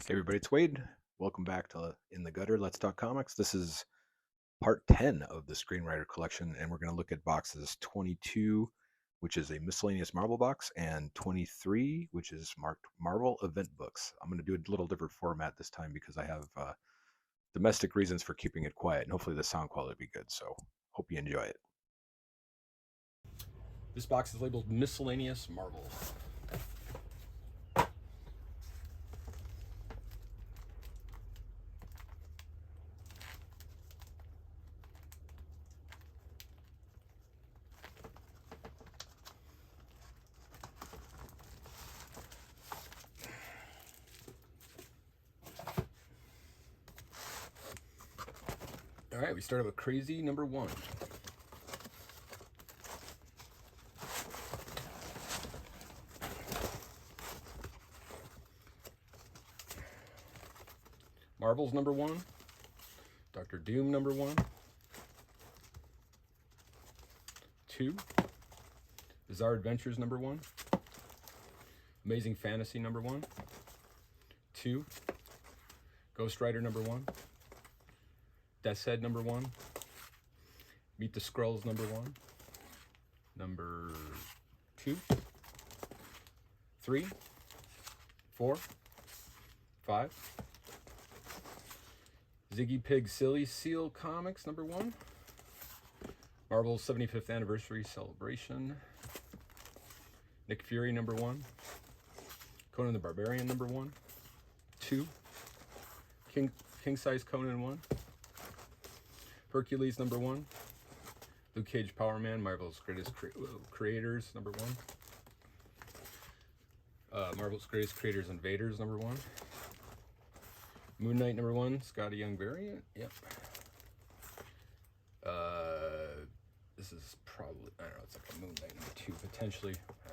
Hey everybody, it's Wade. Welcome back to In the Gutter, Let's Talk Comics. This is part 10 of the Screenwriter collection, and we're going to look at boxes 22, which is a miscellaneous Marvel box, and 23, which is marked Marvel event books. I'm going to do a little different format this time because I have domestic reasons for keeping it quiet, and hopefully the sound quality will be good, so hope you enjoy it. This box is labeled Miscellaneous Marvel. All right, we started with Crazy number 1. Marvel's number 1. Doctor Doom number 1. 2. Bizarre Adventures number 1. Amazing Fantasy number 1. 2. Ghost Rider number 1. Death's Head number 1. Meet the Skrulls number 1. Number 2. 3. 4. 5. Ziggy Pig Silly Seal Comics number 1. Marvel's 75th Anniversary Celebration. Nick Fury number 1. Conan the Barbarian number 1. 2. King Size Conan 1. Hercules number 1. Luke Cage Power Man, Marvel's Greatest Creators number 1. Marvel's Greatest Creators Invaders number 1. Moon Knight number 1, Scotty Young variant. Yep. This is probably, I don't know, it's like a Moon Knight number 2 potentially. I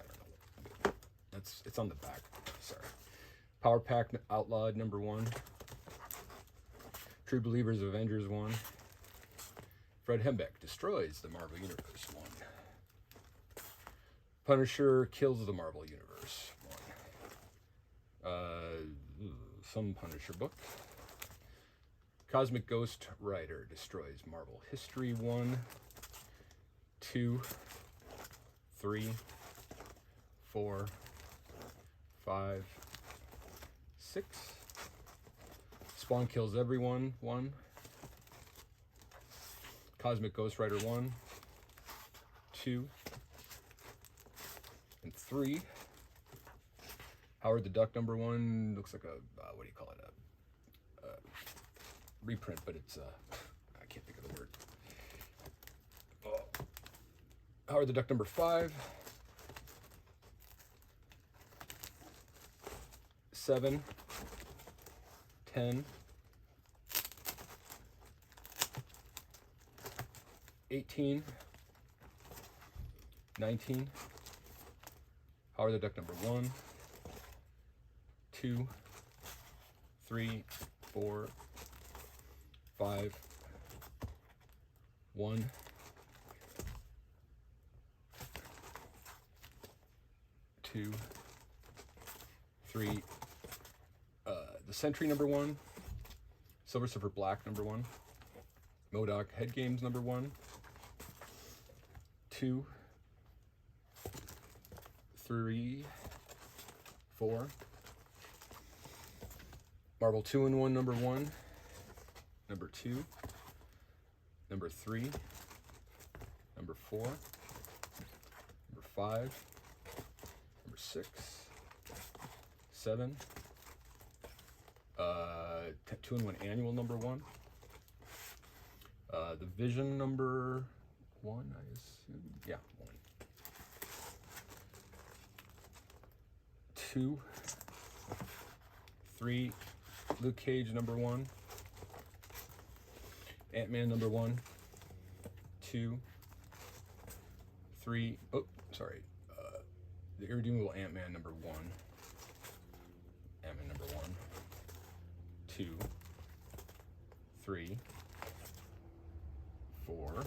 don't know. It's on the back. Sorry. Power Pack Outlawed number 1. True Believers Avengers 1. Fred Hembeck Destroys the Marvel Universe 1. Punisher Kills the Marvel Universe 1. Some Punisher book. Cosmic Ghost Rider Destroys Marvel History 1. 2. 3. 4. 5. 6. Spawn Kills Everyone 1. Cosmic Ghost Rider 1, 2, and 3. Howard the Duck number 1 looks like a what do you call it? A reprint, but it's I can't think of the word. Howard the Duck number 5, 7, 10. 18, 19, Howard the Duck number 1, 2, 3, 4, 5, 1, 2, 3, the Sentry number 1, Silver Surfer Black number 1, MODOK Head Games number 1, 2, 3, 4. Marvel 2-in-1 number 1, number 2, number 3, number 4, number 5, number 6, 7, 2-in-1 annual number 1, the Vision number 1, I assume. Yeah, 1. 2, 3, Luke Cage number 1, Ant-Man number 1, 2, 3, oh, sorry, the Irredeemable Ant-Man number 1, Ant-Man number 1, 2, 3, 4,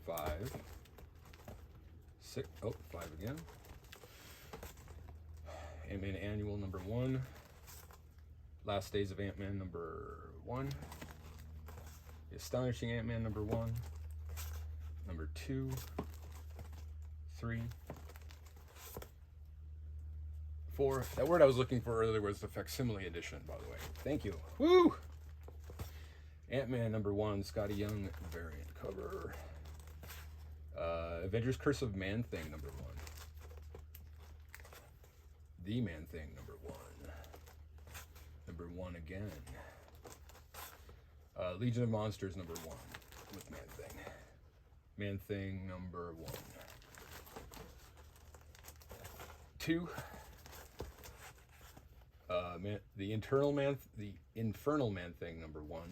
5, 6, oh, 5 again. Ant-Man Annual number 1, Last Days of Ant-Man number 1. The Astonishing Ant-Man number 1. Number 2. 3. 4. That word I was looking for earlier was the facsimile edition, by the way. Thank you. Woo! Ant-Man number 1, Scotty Young variant cover. Avengers Curse of Man-Thing number 1. The Man-Thing number 1. Number 1 again. Legion of Monsters number 1 with Man-Thing. Man-Thing number 1. 2. The Infernal Man-Thing number 1.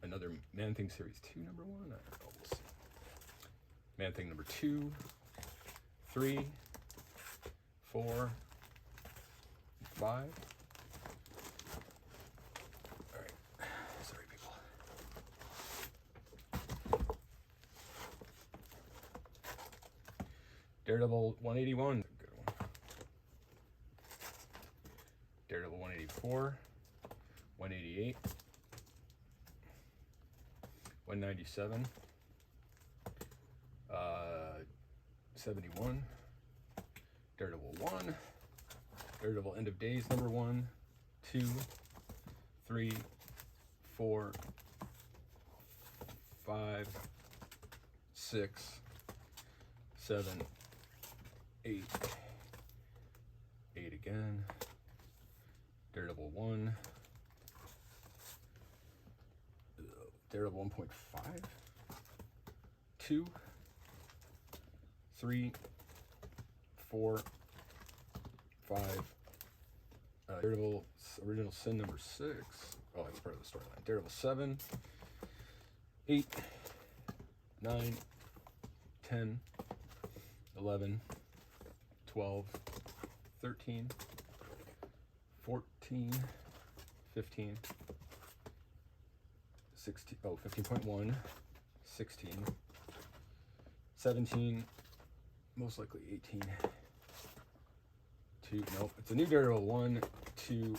Another Man-Thing series 2 number 1. I don't know. We'll see. Man-Thing number 2, 3, 4, 5. All right. Sorry, people. Daredevil 181. Good one. Daredevil 184. 188. 197. 71. Daredevil 1. Daredevil End of Days number 1, 2, 3, 4, 5, 6, 7, 8. 8 again. Daredevil 1. Daredevil 1.5. 2, 3, 4, 5. Daredevil Original Sin number 6. Oh, that's part of the storyline. Daredevil 7, 8, 9, 10, 11, 12, 13, 14, 15, 16, 15.1, 16, 17, most likely 18. 2, nope, it's a new Daredevil 1, 2,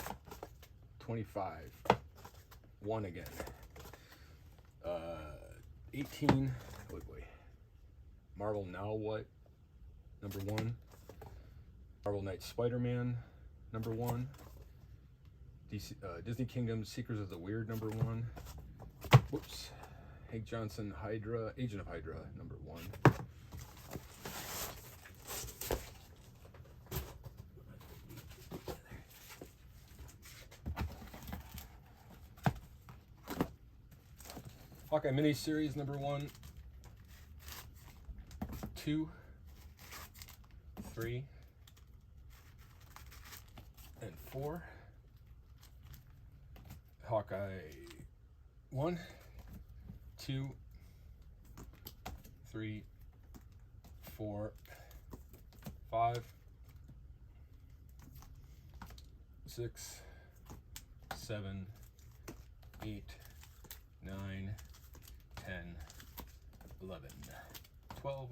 25. 1 again. 18, wait. Marvel Now What, number 1. Marvel Knight Spider-Man, number 1. Disney Kingdom Seekers of the Weird, number 1. Whoops. Hank Johnson Hydra, Agent of Hydra, number 1. Hawkeye miniseries number 1, 2, 3, and 4. Hawkeye 1, 2, 3, 4, 5, 6, 7, 8, 9, 10, 11, 12,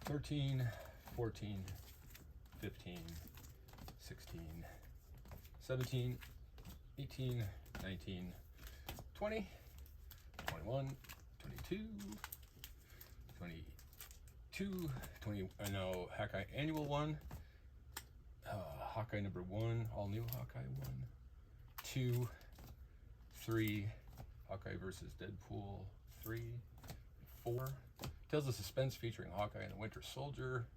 13, 14, 15, 16, 17, 18, 19, 20, 21, 22, 22, 20, no, Hawkeye Annual 1, Hawkeye number 1, all new Hawkeye 1, 2, 3, Hawkeye versus Deadpool 3, 4, Tales of Suspense featuring Hawkeye and the Winter Soldier,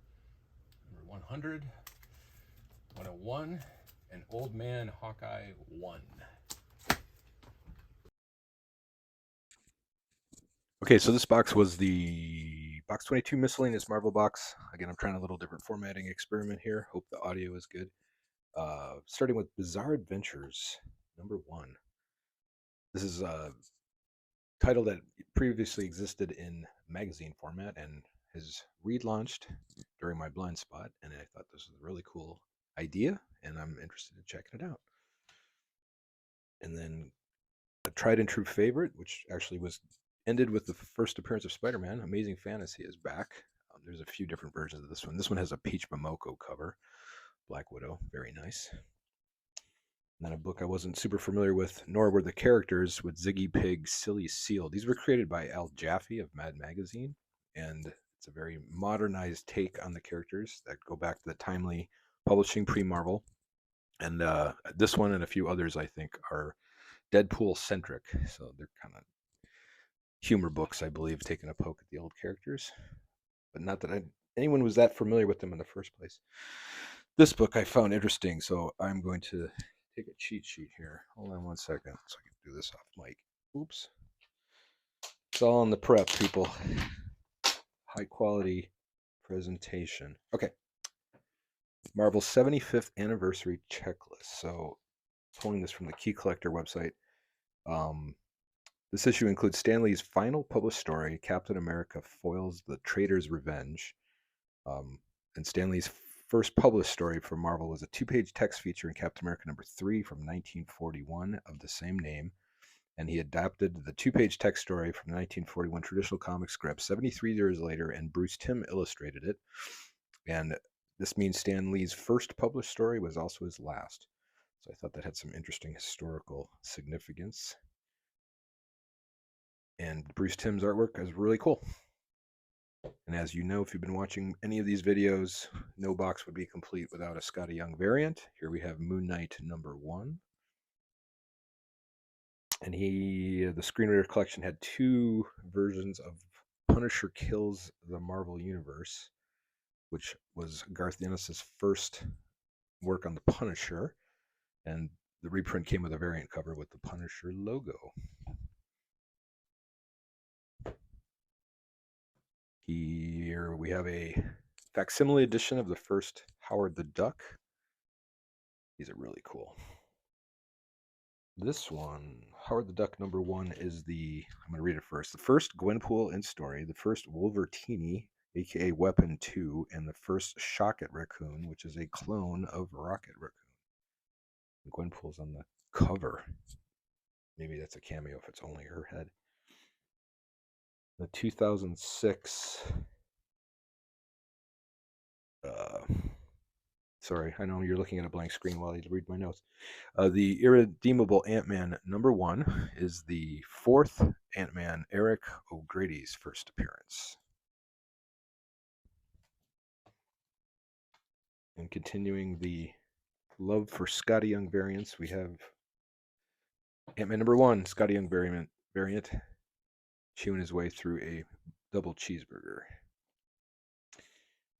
number 100, 101, and Old Man Hawkeye 1. Okay, so this box was the box 22 miscellaneous Marvel box. Again, I'm trying a little different formatting experiment here. Hope the audio is good. Starting with Bizarre Adventures, number 1. This is a title that previously existed in magazine format and has relaunched during my blind spot, and I thought this was a really cool idea, and I'm interested in checking it out. And then a tried and true favorite, which actually was ended with the first appearance of Spider-Man, Amazing Fantasy is back. There's a few different versions of this one. This one has a Peach Momoko cover, Black Widow, very nice. And then a book I wasn't super familiar with, nor were the characters, with Ziggy Pig, Silly Seal. These were created by Al Jaffe of Mad Magazine, and it's a very modernized take on the characters that go back to the timely publishing pre-Marvel. And this one and a few others, I think, are Deadpool centric. So they're kind of humor books, I believe, taking a poke at the old characters. But not that anyone was that familiar with them in the first place. This book I found interesting, so I'm going to take a cheat sheet here. Hold on one second so I can do this off mic. Oops. It's all in the prep, people. High quality presentation. Okay. Marvel's 75th anniversary checklist. So, pulling this from the Key Collector website. This issue includes Stan Lee's final published story, Captain America Foils the Traitor's Revenge. And Stan Lee's first published story for Marvel was a two-page text feature in Captain America #3 from 1941 of the same name. And he adapted the two-page text story from the 1941 traditional comic script 73 years later, and Bruce Timm illustrated it. And this means Stan Lee's first published story was also his last. So I thought that had some interesting historical significance. And Bruce Timm's artwork is really cool. And as you know, if you've been watching any of these videos, no box would be complete without a Scotty Young variant. Here we have Moon Knight #1. And the Screenwriter collection had two versions of Punisher Kills the Marvel Universe, which was Garth Ennis's first work on the Punisher. And the reprint came with a variant cover with the Punisher logo. Here we have a facsimile edition of the first Howard the Duck. These are really cool. This one, Howard the Duck #1, is I'm going to read it first. The first Gwenpool in story, the first Wolvertini, aka Weapon 2, and the first Shocket Raccoon, which is a clone of Rocket Raccoon. And Gwenpool's on the cover. Maybe that's a cameo if it's only her head. The 2006. Sorry, I know you're looking at a blank screen while I read my notes. The Irredeemable Ant-Man #1 is the fourth Ant-Man, Eric O'Grady's first appearance. And continuing the love for Scotty Young variants, we have Ant-Man #1, Scotty Young variant, chewing his way through a double cheeseburger.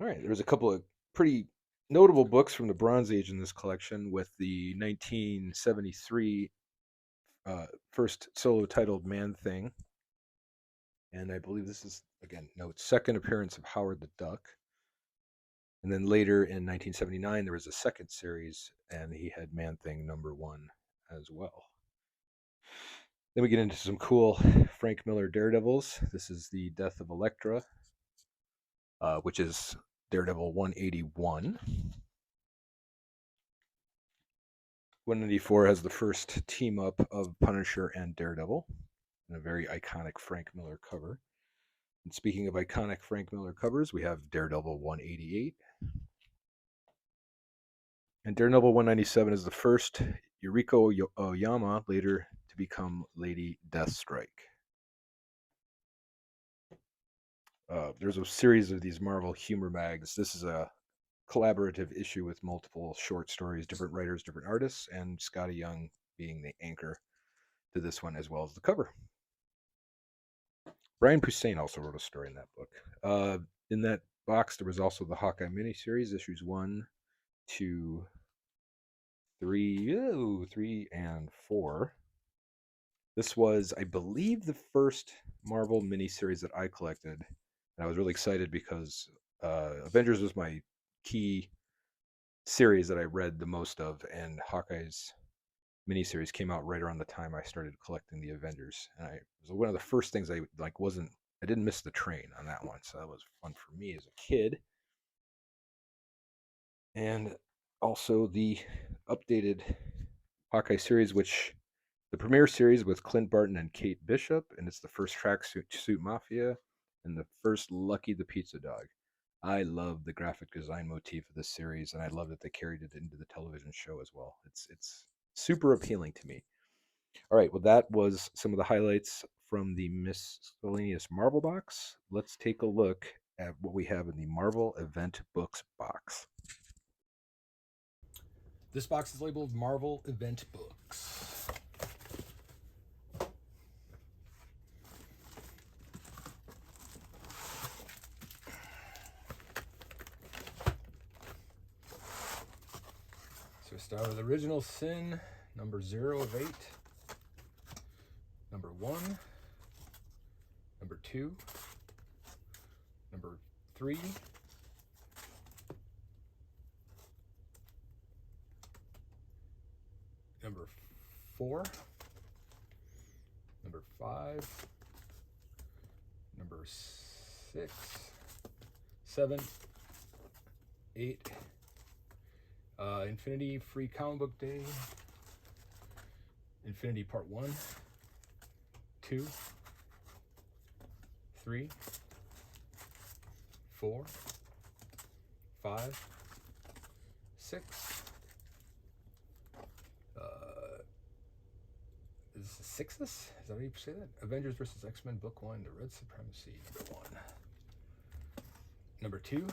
All right, there's a couple of pretty notable books from the Bronze Age in this collection, with the 1973 first solo titled Man Thing. And I believe this is, again, note, second appearance of Howard the Duck. And then later in 1979, there was a second series, and he had Man Thing #1 as well. Then we get into some cool Frank Miller Daredevils. This is the Death of Elektra, which is Daredevil 181. 194 has the first team up of Punisher and Daredevil, and a very iconic Frank Miller cover. And speaking of iconic Frank Miller covers, we have Daredevil 188. And Daredevil 197 is the first Yuriko Oyama, later to become Lady Deathstrike. There's a series of these Marvel humor mags. This is a collaborative issue with multiple short stories, different writers, different artists, and Scotty Young being the anchor to this one, as well as the cover. Brian Posehn also wrote a story in that book. In that box, there was also the Hawkeye miniseries, issues 1, 2, 3, and 4. This was, I believe, the first Marvel miniseries that I collected, and I was really excited because Avengers was my key series that I read the most of, and Hawkeye's miniseries came out right around the time I started collecting the Avengers, and it was one of the first things I didn't miss the train on that one, so that was fun for me as a kid. And also the updated Hawkeye series, which the premiere series with Clint Barton and Kate Bishop, and it's the first Tracksuit Mafia and the first Lucky the Pizza Dog. I love the graphic design motif of this series, and I love that they carried it into the television show as well. It's super appealing to me. All right, well, that was some of the highlights from the miscellaneous Marvel box. Let's take a look at what we have in the Marvel Event Books box. This box is labeled Marvel Event Books. So we start with Original Sin, number 0 of 8, number 1, number 2, number 3, number 4, number 5, number 6, 7, 8, Infinity Free Comic Book Day, Infinity Part 1, 2, 3, 4, 5, 6. Is this sixth? Is that how you say that? Avengers vs. X-Men Book 1, The Red Supremacy, number 1. Number 2,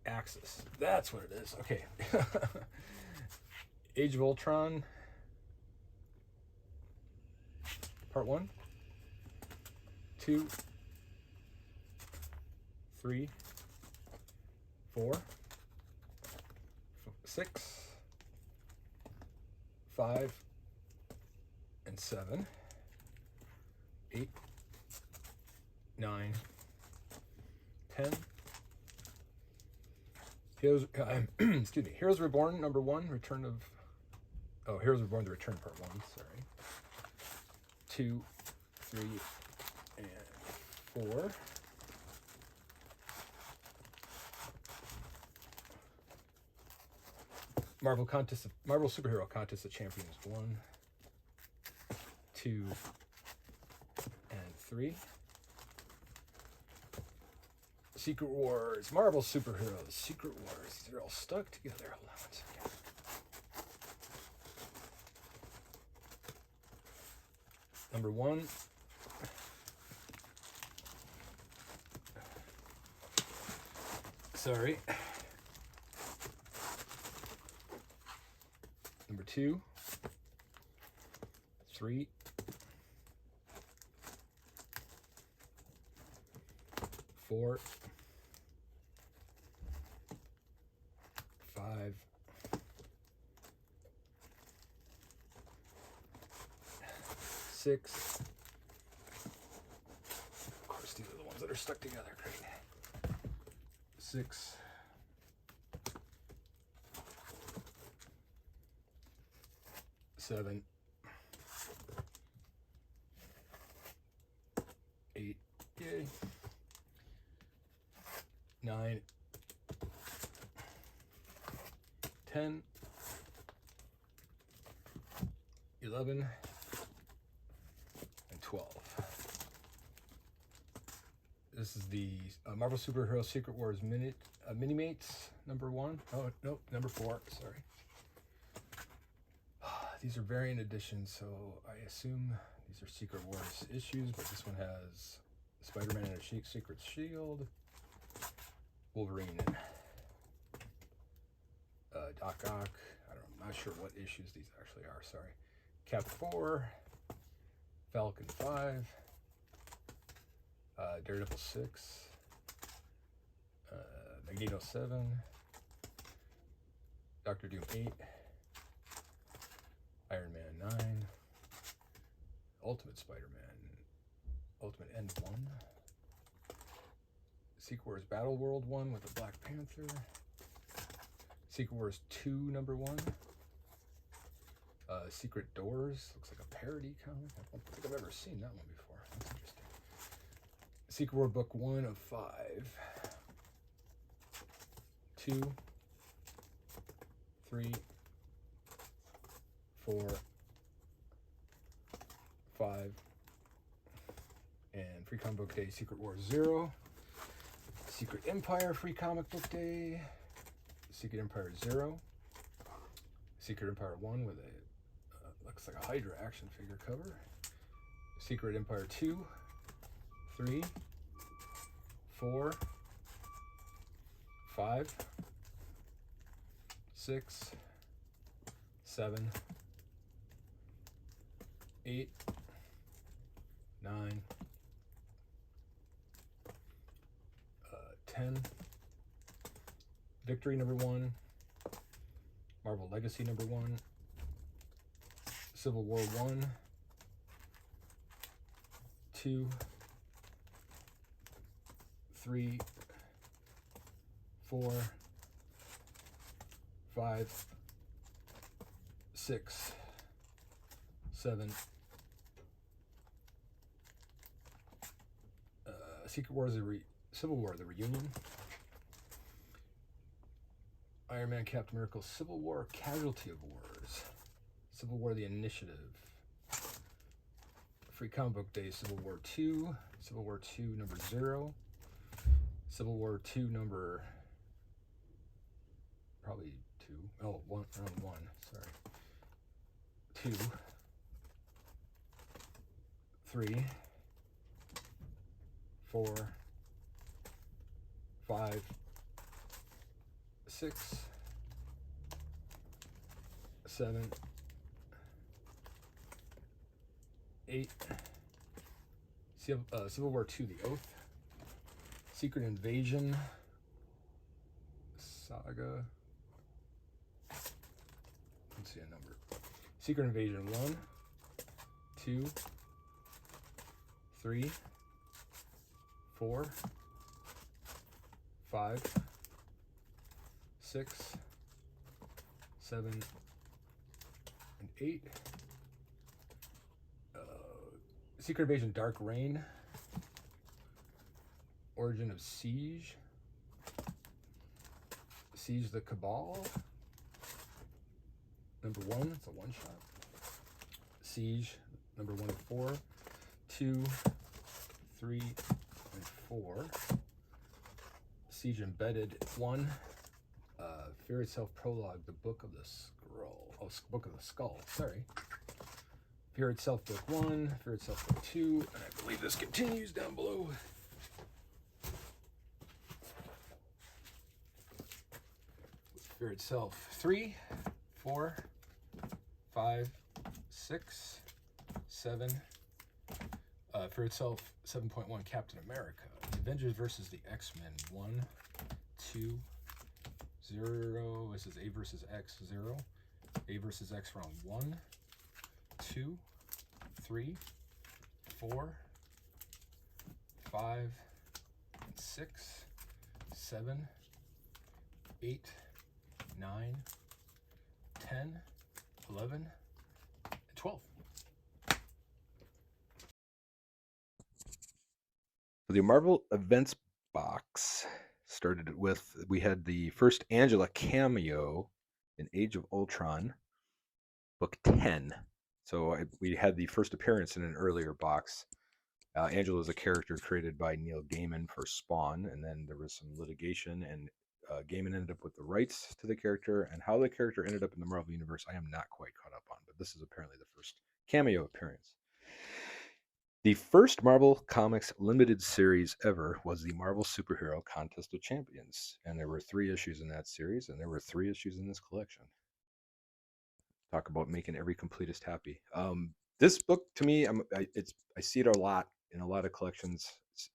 Axis. That's what it is. Okay. Age of Ultron, Part 1, 2, 3, 4, 6, 5, and 7, 8, 9, 10. Heroes, excuse me. Heroes Reborn, number 1, Return of... Oh, Heroes Reborn, The Return, Part 1, sorry. 2, 3, and 4. Marvel Superhero Contest of Champions 1, 2, and 3. Secret Wars, Marvel Superheroes, Secret Wars. They're all stuck together. Hold on 1 second. Number 1. Sorry. Number 2. 3. 4. 5. 6. Of course, these are the ones that are stuck together. Great. 6. 7. 8. Yay. 9. 10. 11. And 12. This is the Marvel Superhero Secret Wars Mini-Mates, number 1. Oh, no, number 4, sorry. These are variant editions, so I assume these are Secret Wars issues, but this one has Spider-Man and a Secret Shield, Wolverine, Doc Ock. I'm not sure what issues these actually are, sorry. Cap 4, Falcon 5, Daredevil 6, Magneto 7, Doctor Doom 8, Iron Man 9, Ultimate Spider-Man, Ultimate End 1, Secret Wars Battle World 1 with the Black Panther, Secret Wars 2 number 1, Secret Doors, looks like a parody comic. I don't think I've ever seen that one before. That's interesting. Secret War Book 1 of 5, 2, 3, 4, 5, and Free Comic Book Day Secret Wars 0, Secret Empire Free Comic Book Day, Secret Empire 0, Secret Empire 1 with a looks like a Hydra action figure cover. Secret Empire 2, 3, 4, 5, 6, 7, 8, 9, 10. Victory number 1. Marvel Legacy number 1. Civil War 1, 2, 3, 4, 5, 6, 7. Secret Wars, Civil War, the Reunion. Iron Man, Captain America, Civil War, Casualty of Wars. Civil War, the Initiative. Free Comic Book Day, Civil War 2. Civil War 2, number 0. Civil War 2, number... probably 2. Oh, around 1, sorry. 2. 3. 4. 5. 6. 7. 8. Civil War 2, The Oath. Secret Invasion Saga. Let's see a number. Secret Invasion 1, 2, 3, 4, 5, 6, 7, and 8. Secret Invasion Dark Reign. Origin of Siege. Siege the Cabal. Number 1, it's a one-shot. Siege, number 1 of 4. 2, 3, and 4. Siege Embedded 1. Fear Itself Prologue, the Book of the Scroll. Oh, Book of the Skull, sorry. Fear Itself Book 1, Fear Itself Book 2, and I believe this continues down below. Fear Itself 3, 4, 5, 6, 7. Fear Itself 7.1 Captain America. The Avengers versus the X-Men 1, 2, 0. This is A versus X 0. A versus X round 1, 2, 3, 4, 5, 6, 7, 8, 9, 10, 11, and 12. The Marvel Events box started with, we had the first Angela cameo in Age of Ultron, book 10. So we had the first appearance in an earlier box. Angela is a character created by Neil Gaiman for Spawn, and then there was some litigation, and Gaiman ended up with the rights to the character, and how the character ended up in the Marvel Universe, I am not quite caught up on, but this is apparently the first cameo appearance. The first Marvel Comics limited series ever was the Marvel Superhero Contest of Champions, and there were 3 issues in that series, and there were 3 issues in this collection. Talk about making every completist happy. This book, to me, I see it a lot in a lot of collections. It's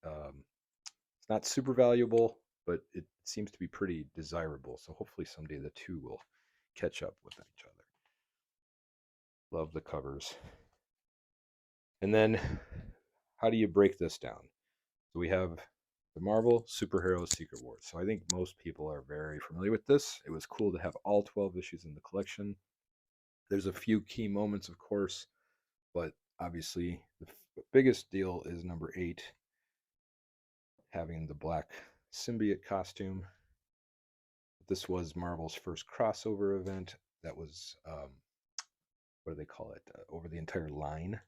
not super valuable, but it seems to be pretty desirable. So hopefully someday the two will catch up with each other. Love the covers. And then how do you break this down? So we have the Marvel Superhero Secret Wars. So I think most people are very familiar with this. It was cool to have all 12 issues in the collection. There's a few key moments, of course, but obviously the biggest deal is number 8, having the black symbiote costume. This was Marvel's first crossover event that was, what do they call it, over the entire line.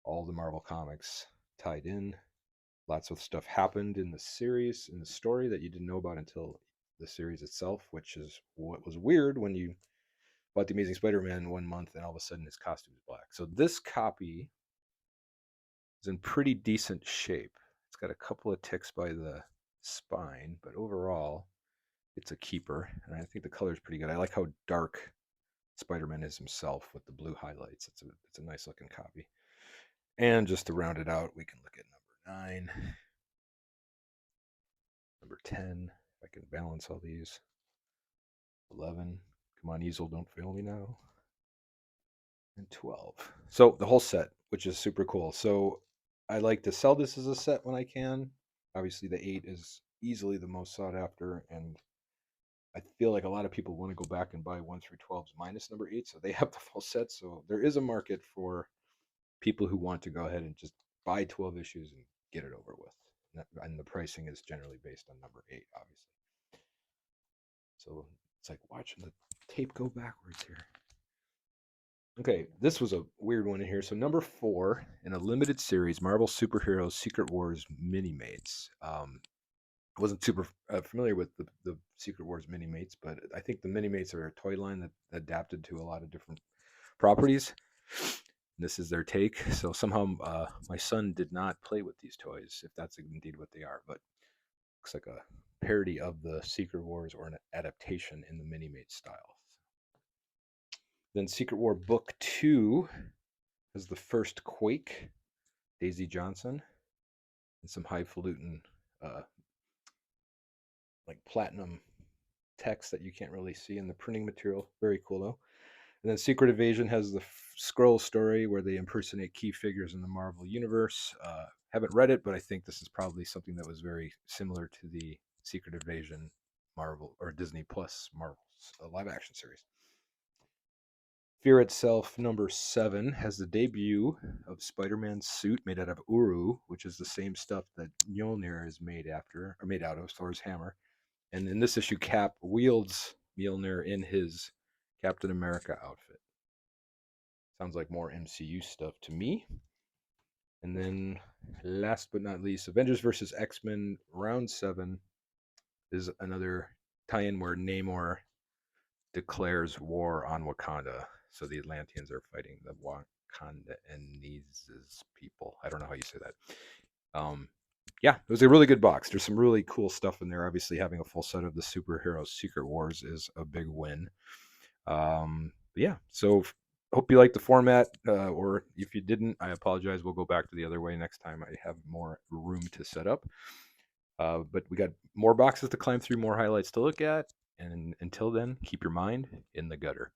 All the Marvel comics tied in. Lots of stuff happened in the series, in the story, that you didn't know about until the series itself, which is what was weird when you bought the Amazing Spider-Man 1 month, and all of a sudden his costume is black. So this copy is in pretty decent shape. It's got a couple of ticks by the spine, but overall, it's a keeper. And I think the color is pretty good. I like how dark Spider-Man is himself with the blue highlights. It's a nice looking copy. And just to round it out, we can look at number 9, number 10. If I can balance all these. 11. Come on, easel, don't fail me now. And 12. So the whole set, which is super cool. So I like to sell this as a set when I can. Obviously, the 8 is easily the most sought after, and I feel like a lot of people want to go back and buy 1 through 12s minus number 8, so they have the full set. So there is a market for people who want to go ahead and just buy 12 issues and get it over with. And the pricing is generally based on number 8, obviously. So it's like watching the tape go backwards here. Okay, this was a weird one in here. So number 4 in a limited series, Marvel Superheroes Secret Wars Mini-Mates. I wasn't super familiar with the Secret Wars Mini-Mates, but I think the Mini-Mates are a toy line that adapted to a lot of different properties. This is their take. So somehow my son did not play with these toys, if that's indeed what they are, but looks like a parody of the Secret Wars or an adaptation in the Mini-Mate style. Then Secret War Book 2 has the first Quake, Daisy Johnson, and some highfalutin like platinum text that you can't really see in the printing material. Very cool though. And then Secret Invasion has the Skrull story where they impersonate key figures in the Marvel universe. Haven't read it, but I think this is probably something that was very similar to the Secret Invasion Marvel or Disney Plus Marvel's live action series. Fear Itself number 7 has the debut of Spider-Man's suit made out of Uru, which is the same stuff that Mjolnir is made out of, Thor's hammer. And in this issue, Cap wields Mjolnir in his Captain America outfit. Sounds like more MCU stuff to me. And then, last but not least, Avengers vs. X-Men Round 7 is another tie-in where Namor declares war on Wakanda. So the Atlanteans are fighting the Wakandanese people. I don't know how you say that. Yeah, it was a really good box. There's some really cool stuff in there. Obviously, having a full set of the superheroes Secret Wars is a big win. Yeah, so hope you like the format, or if you didn't, I apologize. We'll go back to the other way next time I have more room to set up. But we got more boxes to climb through, more highlights to look at. And until then, keep your mind in the gutter.